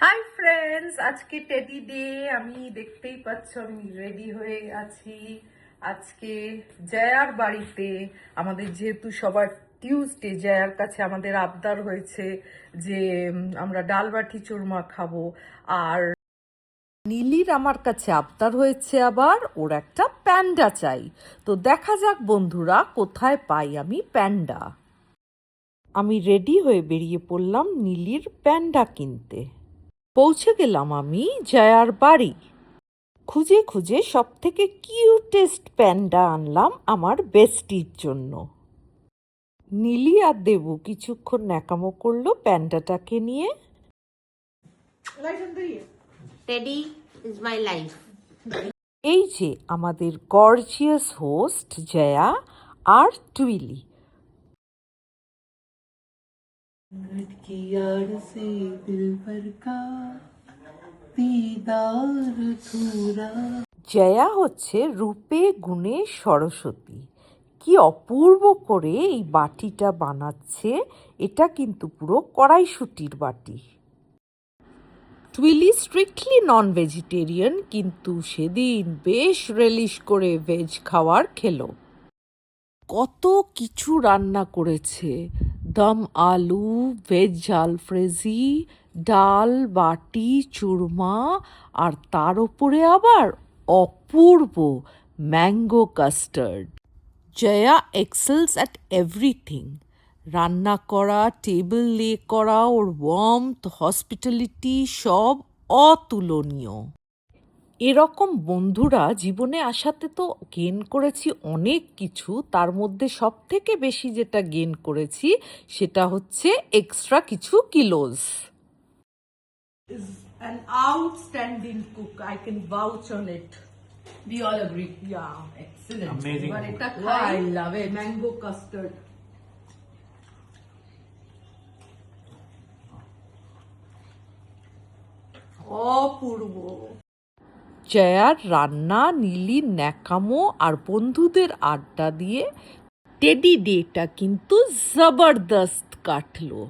Hi friends, আজকে teddy day. আমি দেখতেই পাচ্ছ আমি রেডি হয়ে আছি আজকে জয়ার বাড়িতে। আমাদের যেহেতু সবার টিউসডে, জয়ার কাছে আমাদের আবদার হয়েছে যে আমরা ডাল বাটি চুরমা খাবো। আর নীলির আমার কাছে আবদার হয়েছে আবার ওর একটা প্যান্ডা চাই। তো দেখা যাক বন্ধুরা, কোথায় পাই আমি প্যান্ডা। আমি রেডি হয়ে বেরিয়ে পড়লাম নীলির প্যান্ডা কিনতে। পৌঁছে গেলাম আমি জয়ার বাড়ি। খুঁজে খুঁজে সব থেকে কিউটেস্ট প্যান্ডা আনলাম আমার বেস্টির জন্য। নীলি আর দেবু কিছুক্ষণ ন্যাকামো করলো প্যান্ডাটাকে নিয়ে। Teddy is my life. এই যে আমাদের গর্জিয়াস হোস্ট জয়া আর টুইলি। জয়া হচ্ছে রূপে গুণে সরস্বতী। কি অপূর্ব করে এই বাটিটা বানাচ্ছে। এটা কিন্তু পুরো কড়াইশুঁটির বাটি। টুইলি স্ট্রিক্টলি নন ভেজিটেরিয়ান, কিন্তু সেদিন বেশ রেলিশ করে ভেজ খাবার খেলো। কত কিছু রান্না করেছে, দম আলু, ভেজ জালফ্রেজি, ডাল বাটি চুরমা, আর তার উপরে আবার অপূর্ব mango custard. Joya excels at everything. রান্না করা, টেবিল লে করা, ওর ওয়ার্মথ, হসপিটালিটি সব অতুলনীয়। এরকম বন্ধুরা জীবনে আসাতে তো গেন করেছি অনেক কিছু, তার মধ্যে সব থেকে বেশি যেটা গেন করেছি সেটা হচ্ছে এক্সট্রা কিছু kilos. Is an outstanding cook. I can vouch on it. We all agree. Yeah, excellent. Amazing. But এটা Wow, খাই, I love it. mango custard. অপূর্ব। জয়ার রান্না, নীলির ন্যাকামো আর বন্ধুদের আড্ডা দিয়ে টেডি ডেটা কিন্তু জবরদস্ত কাটলো।